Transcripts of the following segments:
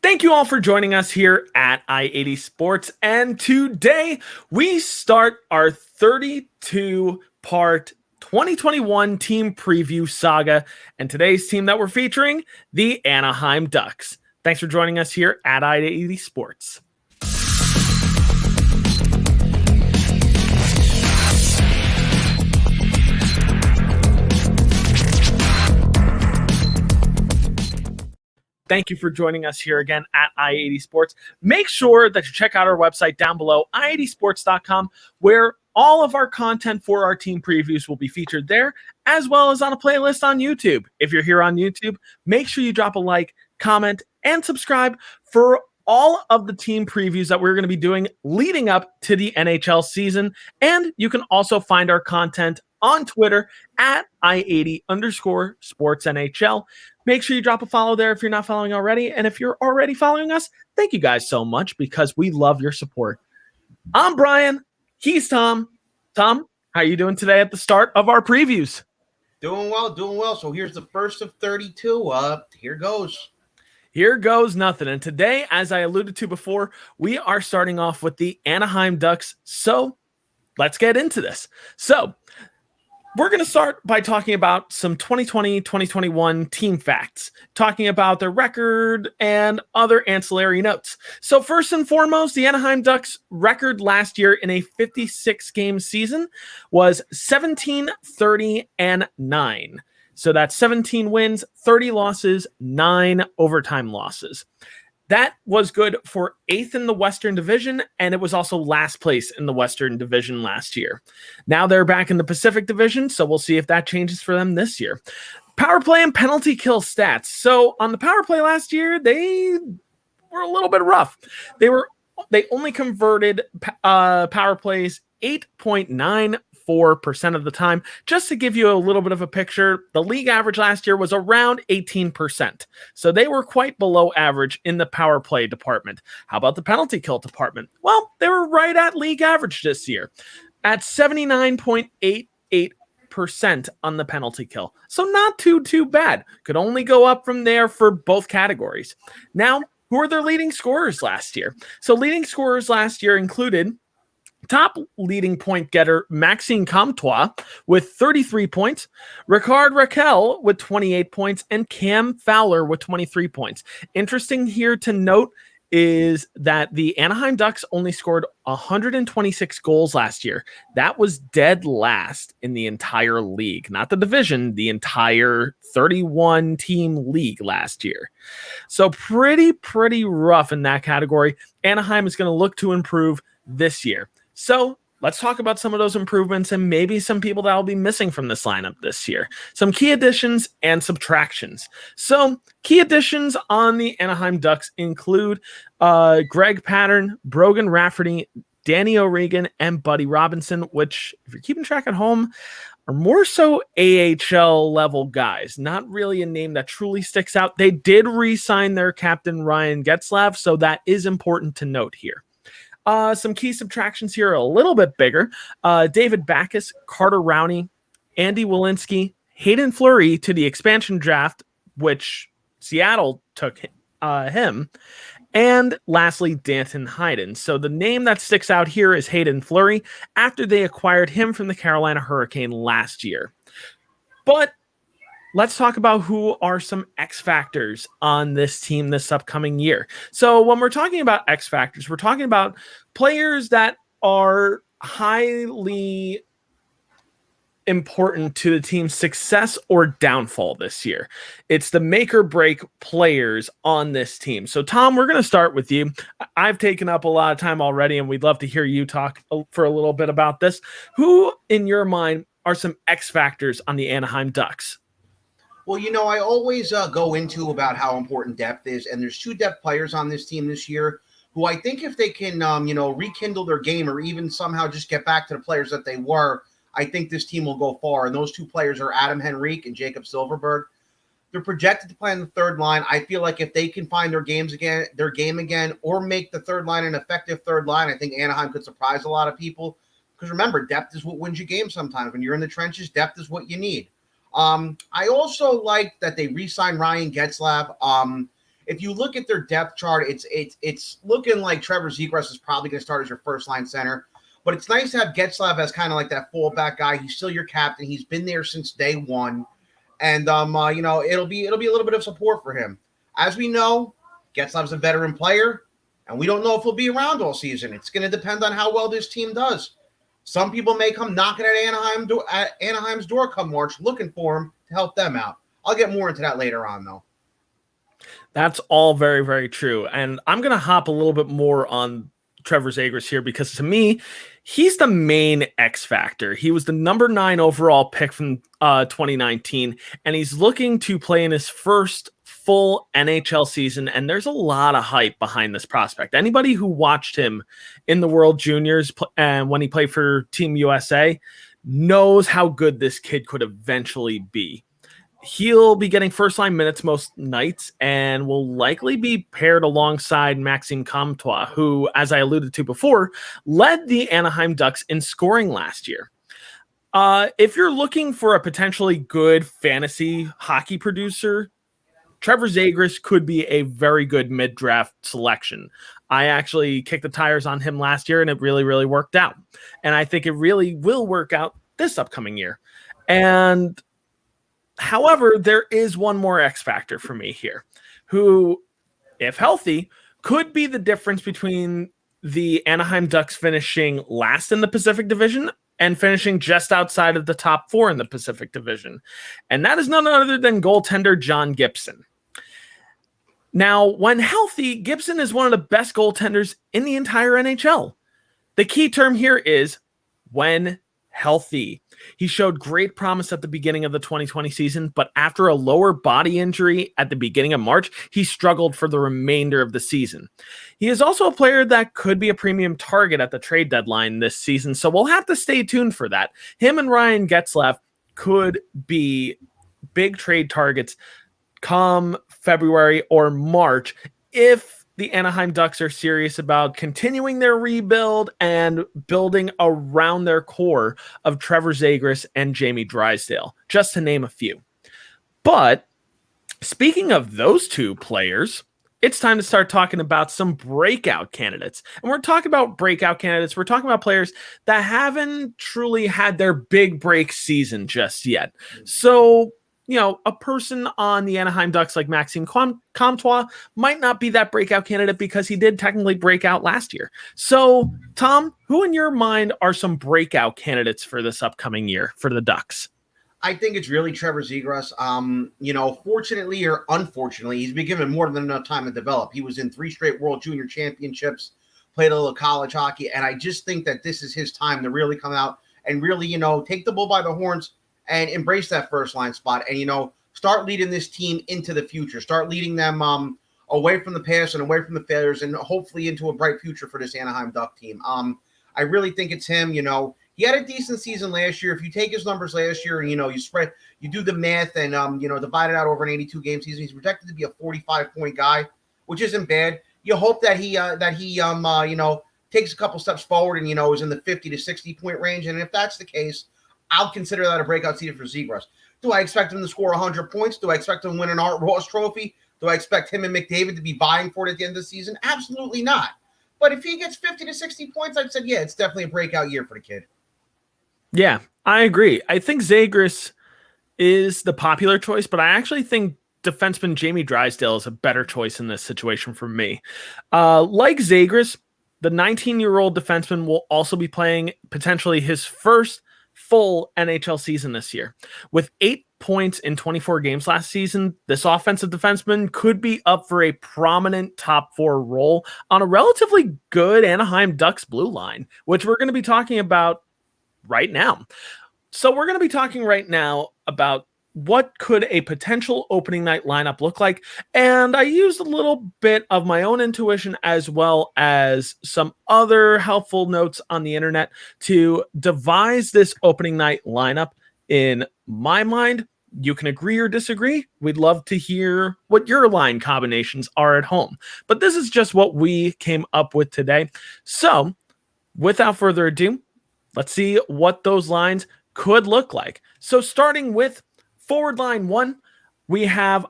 Thank you all for joining us here at I-80 Sports. And today we start our 32-part 2021 team preview saga. And today's team that we're featuring, the Anaheim Ducks. Thanks for joining us here at I-80 Sports. Thank you for joining us here again at I-80 Sports. Make sure that you check out our website down below, i80sports.com, where all of our content for our team previews will be featured there, as well as on a playlist on YouTube. If you're here on YouTube, make sure you drop a like, comment, and subscribe for all of the team previews that we're going to be doing leading up to the NHL season. And you can also find our content on Twitter at I80_SportsNHL. Make sure you drop a follow there if you're not following already. And if you're already following us, thank you guys so much because we love your support. I'm Brian. He's Tom. Tom, how are you doing today at the start of our previews? Doing well. So here's the first of 32. Here goes. Here goes nothing. And today, as I alluded to before, we are starting off with the Anaheim Ducks. So let's get into this. So we're going to start by talking about some 2020-2021 team facts, talking about their record and other ancillary notes. So first and foremost, the Anaheim Ducks record last year in a 56-game season was 17-30-9. So that's 17 wins, 30 losses, 9 overtime losses. That was good for 8th in the Western Division, and it was also last place in the Western Division last year. Now they're back in the Pacific Division, so we'll see if that changes for them this year. Power play and penalty kill stats. So on the power play last year, they were a little bit rough. They only converted power plays 8.94% of the time. Just to give you a little bit of a picture, the league average last year was around 18%. So they were quite below average in the power play department. How about the penalty kill department? Well, they were right at league average this year at 79.88% on the penalty kill. So not too bad. Could only go up from there for both categories. Now, who are their leading scorers last year? So leading scorers last year included top leading point getter Maxime Comtois with 33 points, Ricard Raquel with 28 points, and Cam Fowler with 23 points. Interesting here to note is that the Anaheim Ducks only scored 126 goals last year. That was dead last in the entire league, not the division, the entire 31-team league last year. So pretty rough in that category. Anaheim is going to look to improve this year. So let's talk about some of those improvements and maybe some people that will be missing from this lineup this year. Some key additions and subtractions. So key additions on the Anaheim Ducks include Greg Pattern, Brogan Rafferty, Danny O'Regan, and Buddy Robinson, which, if you're keeping track at home, are more so AHL level guys. Not really a name that truly sticks out. They did re-sign their captain, Ryan Getzlaf, so that is important to note here. Some key subtractions here are a little bit bigger. David Backus, Carter Rowney, Andy Walensky, Hayden Fleury to the expansion draft, which Seattle took him. And lastly, Danton Hayden. So the name that sticks out here is Hayden Fleury after they acquired him from the Carolina Hurricane last year. But let's talk about who are some X factors on this team this upcoming year. So when we're talking about X factors, we're talking about players that are highly important to the team's success or downfall this year. It's the make or break players on this team. So Tom, we're going to start with you. I've taken up a lot of time already, and we'd love to hear you talk for a little bit about this. Who, in your mind, are some X factors on the Anaheim Ducks? Well, I always go into about how important depth is, and there's 2 depth players on this team this year who I think if they can, rekindle their game or even somehow just get back to the players that they were, I think this team will go far. And those 2 players are Adam Henrique and Jacob Silverberg. They're projected to play on the third line. I feel like if they can find their game again, or make the third line an effective third line, I think Anaheim could surprise a lot of people. Because remember, depth is what wins you games sometimes. When you're in the trenches, depth is what you need. I also like that they re-signed Ryan Getzlaf. if you look at their depth chart, it's looking like Trevor Zegras is probably going to start as your first line center. But it's nice to have Getzlaf as kind of like that fullback guy. He's still your captain. He's been there since day one, and it'll be a little bit of support for him. As we know, Getzlaf's a veteran player, and we don't know if he'll be around all season. It's going to depend on how well this team does. Some people may come knocking at Anaheim's door come March, looking for him to help them out. I'll get more into that later on, though. That's all very, very true. And I'm going to hop a little bit more on Trevor Zegras here because to me, he's the main X factor. He was the number 9 overall pick from 2019, and he's looking to play in his first full NHL season, and there's a lot of hype behind this prospect. Anybody who watched him in the World Juniors and when he played for Team USA knows how good this kid could eventually be. He'll be getting first-line minutes most nights and will likely be paired alongside Maxime Comtois, who, as I alluded to before, led the Anaheim Ducks in scoring last year. If you're looking for a potentially good fantasy hockey producer, Trevor Zegras could be a very good mid-draft selection. I actually kicked the tires on him last year, and it really, really worked out. And I think it really will work out this upcoming year. And however, there is one more X factor for me here, who, if healthy, could be the difference between the Anaheim Ducks finishing last in the Pacific Division and finishing just outside of the top 4 in the Pacific Division. And that is none other than goaltender John Gibson. Now, when healthy, Gibson is one of the best goaltenders in the entire NHL. The key term here is when healthy. He showed great promise at the beginning of the 2020 season, but after a lower body injury at the beginning of March, he struggled for the remainder of the season. He is also a player that could be a premium target at the trade deadline this season, so we'll have to stay tuned for that. Him and Ryan Getzlaf could be big trade targets come February or March if the Anaheim Ducks are serious about continuing their rebuild and building around their core of Trevor Zegras and Jamie Drysdale, just to name a few. But speaking of those two players, it's time to start talking about some breakout candidates. And we're talking about breakout candidates. We're talking about players that haven't truly had their big break season just yet. So, a person on the Anaheim Ducks like Maxime Comtois might not be that breakout candidate because he did technically break out last year. So, Tom, who in your mind are some breakout candidates for this upcoming year for the Ducks? I think it's really Trevor Zegras. Fortunately or unfortunately, he's been given more than enough time to develop. He was in 3 straight World Junior Championships, played a little college hockey, and I just think that this is his time to really come out and really, take the bull by the horns and embrace that first line spot and, start leading this team into the future. Start leading them away from the past and away from the failures and hopefully into a bright future for this Anaheim Duck team. I really think it's him. He had a decent season last year. If you take his numbers last year and, you do the math and, divide it out over an 82-game season, he's projected to be a 45-point guy, which isn't bad. You hope that he takes a couple steps forward and, is in the 50 to 60-point range. And if that's the case, I'll consider that a breakout season for Zegras. Do I expect him to score 100 points? Do I expect him to win an Art Ross trophy? Do I expect him and McDavid to be vying for it at the end of the season? Absolutely not. But if he gets 50 to 60 points, I'd say, yeah, it's definitely a breakout year for the kid. Yeah, I agree. I think Zegras is the popular choice, but I actually think defenseman Jamie Drysdale is a better choice in this situation for me. Like Zegras, the 19-year-old defenseman will also be playing potentially his first full NHL season this year. With 8 points in 24 games last season, this offensive defenseman could be up for a prominent top 4 role on a relatively good Anaheim Ducks blue line, which we're going to be talking about right now. So we're going to be talking right now about what could a potential opening night lineup look like? And I used a little bit of my own intuition as well as some other helpful notes on the internet to devise this opening night lineup. In my mind, you can agree or disagree. We'd love to hear what your line combinations are at home. But this is just what we came up with today. So without further ado, let's see what those lines could look like. So starting with forward line 1, we have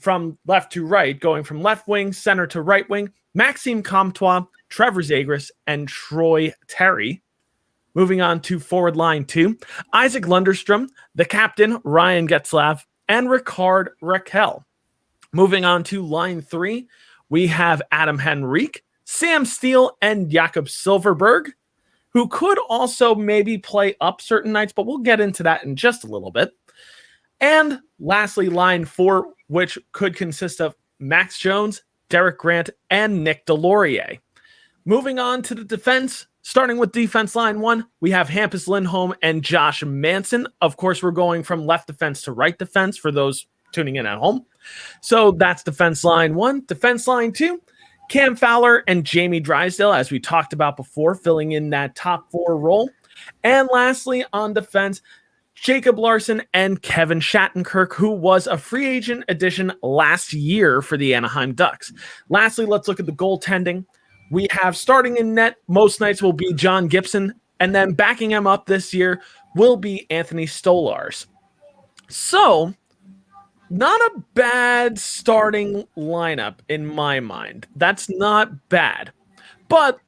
from left to right, going from left wing, center to right wing, Maxime Comtois, Trevor Zegras, and Troy Terry. Moving on to forward line 2, Isaac Lundestrom, the captain, Ryan Getzlaf, and Ricard Raquel. Moving on to line 3, we have Adam Henrique, Sam Steele, and Jakob Silverberg, who could also maybe play up certain nights, but we'll get into that in just a little bit. And lastly, line 4, which could consist of Max Jones, Derek Grant, and Nick Delorier. Moving on to the defense, starting with defense line 1, we have Hampus Lindholm and Josh Manson. Of course, we're going from left defense to right defense for those tuning in at home. So that's defense line 1. Defense line 2, Cam Fowler and Jamie Drysdale, as we talked about before, filling in that top 4 role. And lastly, on defense, Jacob Larson and Kevin Shattenkirk, who was a free agent addition last year for the Anaheim Ducks. Lastly, let's look at the goaltending. We have starting in net, most nights will be John Gibson, and then backing him up this year will be Anthony Stolars. So, not a bad starting lineup in my mind. That's not bad. But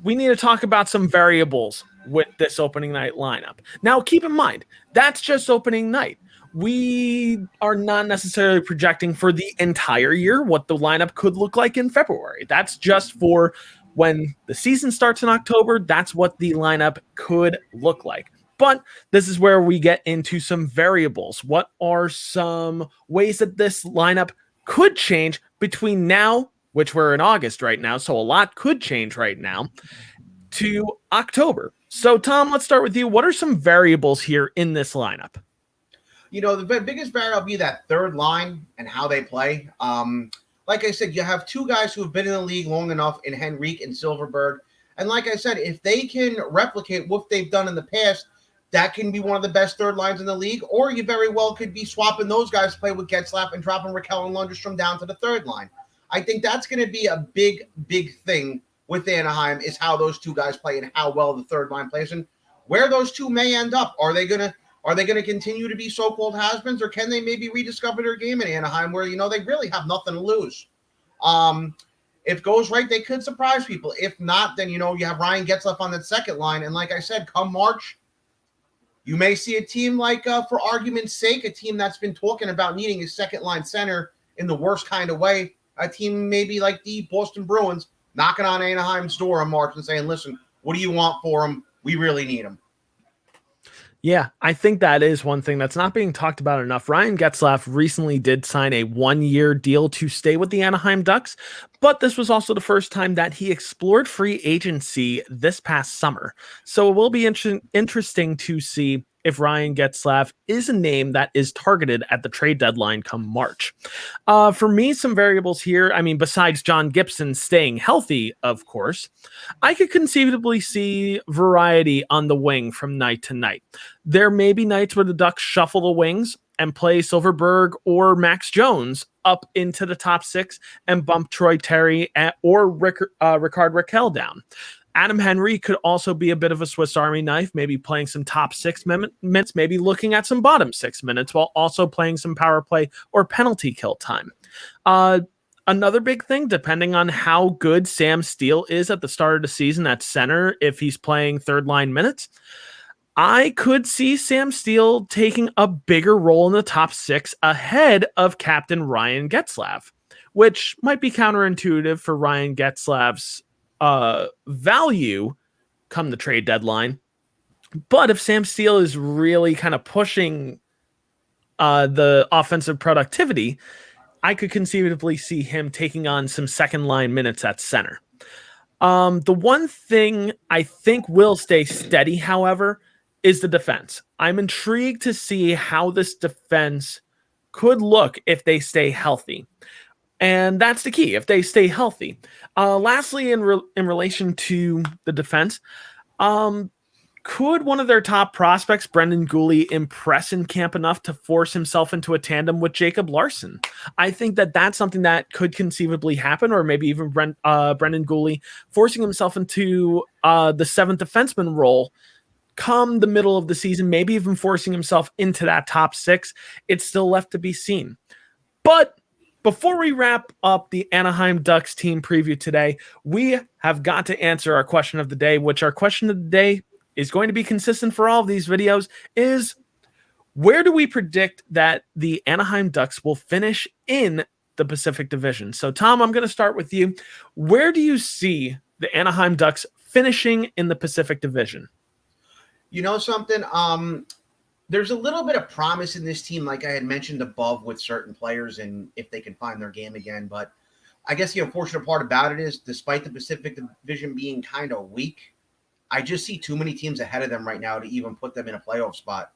we need to talk about some variables with this opening night lineup. Now, keep in mind, that's just opening night. We are not necessarily projecting for the entire year what the lineup could look like in February. That's just for when the season starts in October. That's what the lineup could look like. But this is where we get into some variables. What are some ways that this lineup could change between now, which we're in August right now, so a lot could change right now, to October. So, Tom, let's start with you. What are some variables here in this lineup? You know, the biggest variable will be that third line and how they play. Like I said, you have 2 guys who have been in the league long enough in Henrique and Silverberg. And like I said, if they can replicate what they've done in the past, that can be one of the best third lines in the league. Or you very well could be swapping those guys to play with Getzlaf and dropping Raquel and Lundestrom down to the third line. I think that's going to be a big, big thing with Anaheim, is how those 2 guys play and how well the third line plays and where those 2 may end up. Are they going to continue to be so-called has-beens, or can they maybe rediscover their game in Anaheim where, you know, they really have nothing to lose? If it goes right, they could surprise people. If not, then, you know, you have Ryan Getzlaf on that second line. And like I said, come March, you may see a team like, for argument's sake, a team that's been talking about needing a second-line center in the worst kind of way, a team maybe like the Boston Bruins, knocking on Anaheim's door in March and saying, listen, what do you want for them? We really need them. Yeah, I think that is one thing that's not being talked about enough. Ryan Getzlaf recently did sign a 1-year deal to stay with the Anaheim Ducks, but this was also the first time that he explored free agency this past summer. So it will be interesting to see if Ryan Getzlaf is a name that is targeted at the trade deadline come March. For me, some variables here, I mean, besides John Gibson staying healthy, of course, I could conceivably see variety on the wing from night to night. There may be nights where the Ducks shuffle the wings and play Silverberg or Max Jones up into the top 6 and bump Troy Terry or Ricard Raquel down. Adam Henry could also be a bit of a Swiss Army knife, maybe playing some top 6 minutes, maybe looking at some bottom 6 minutes while also playing some power play or penalty kill time. Another big thing, depending on how good Sam Steele is at the start of the season at center, if he's playing third line minutes, I could see Sam Steele taking a bigger role in the top 6 ahead of Captain Ryan Getzlaf, which might be counterintuitive for Ryan Getzlaf's value come the trade deadline. But if Sam Steele is really kind of pushing the offensive productivity, I could conceivably see him taking on some second line minutes at center. The one thing I think will stay steady, however, is the defense. I'm intrigued to see how this defense could look if they stay healthy. And that's the key, if they stay healthy. Lastly, in relation to the defense, could one of their top prospects, Brendan Gooley, impress in camp enough to force himself into a tandem with Jacob Larson? I think that that's something that could conceivably happen, or maybe even Brendan Gooley forcing himself into the 7th defenseman role come the middle of the season, maybe even forcing himself into that top 6. It's still left to be seen. But before we wrap up the Anaheim Ducks team preview today, we have got to answer our question of the day, which our question of the day is going to be consistent for all of these videos, is where do we predict that the Anaheim Ducks will finish in the Pacific Division? So, Tom, I'm going to start with you. Where do you see the Anaheim Ducks finishing in the Pacific Division? You know something? There's a little bit of promise in this team, like I had mentioned above, with certain players and if they can find their game again. But I guess the unfortunate part about it is, despite the Pacific Division being kind of weak, I just see too many teams ahead of them right now to even put them in a playoff spot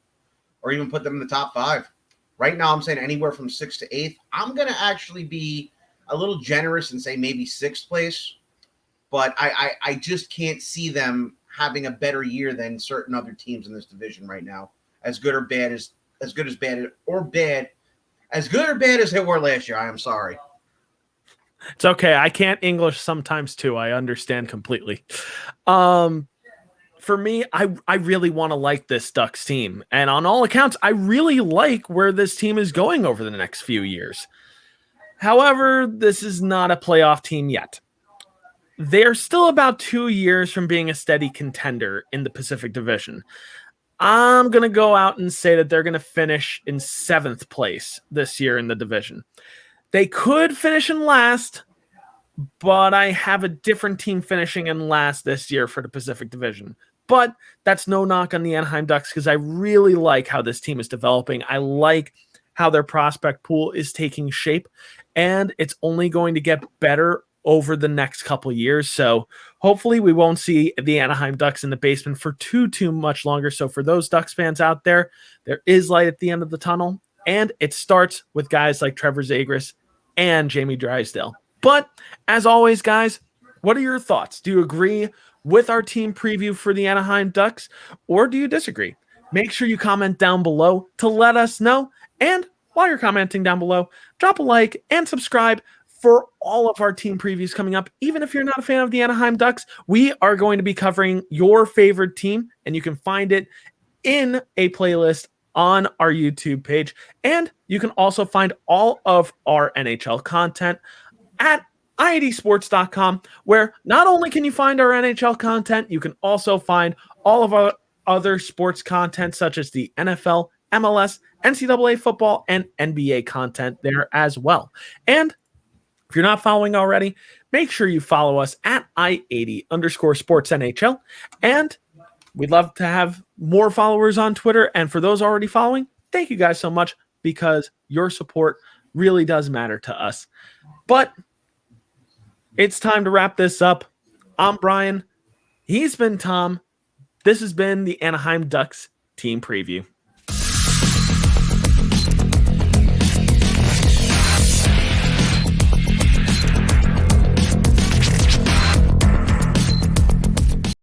or even put them in the top 5. Right now, I'm saying anywhere from 6th to 8th. I'm going to actually be a little generous and say maybe 6th place, but I just can't see them having a better year than certain other teams in this division right now. As good or bad as they were last year. I am sorry. It's okay. I can't English sometimes too. I understand completely. For me, I really want to like this Ducks team. And on all accounts, I really like where this team is going over the next few years. However, this is not a playoff team yet. They're still about 2 years from being a steady contender in the Pacific Division. I'm going to go out and say that they're going to finish in 7th place this year in the division. They could finish in last, but I have a different team finishing in last this year for the Pacific Division. But that's no knock on the Anaheim Ducks because I really like how this team is developing. I like how their prospect pool is taking shape, and it's only going to get better over the next couple years. So hopefully we won't see the Anaheim Ducks in the basement for too much longer. So for those Ducks fans out there, there is light at the end of the tunnel, and it starts with guys like Trevor Zegras and Jamie Drysdale. But as always, guys, what are your thoughts? Do you agree with our team preview for the Anaheim Ducks, or do you disagree? Make sure you comment down below to let us know. And while you're commenting down below, drop a like and subscribe for all of our team previews coming up. Even if you're not a fan of the Anaheim Ducks, we are going to be covering your favorite team, and you can find it in a playlist on our YouTube page. And you can also find all of our NHL content at iadsports.com, where not only can you find our NHL content, you can also find all of our other sports content, such as the NFL, MLS, NCAA football, and NBA content there as well. And if you're not following already, make sure you follow us at I80_sportsNHL. And we'd love to have more followers on Twitter. And for those already following, thank you guys so much, because your support really does matter to us. But it's time to wrap this up. I'm Brian. He's been Tom. This has been the Anaheim Ducks team preview.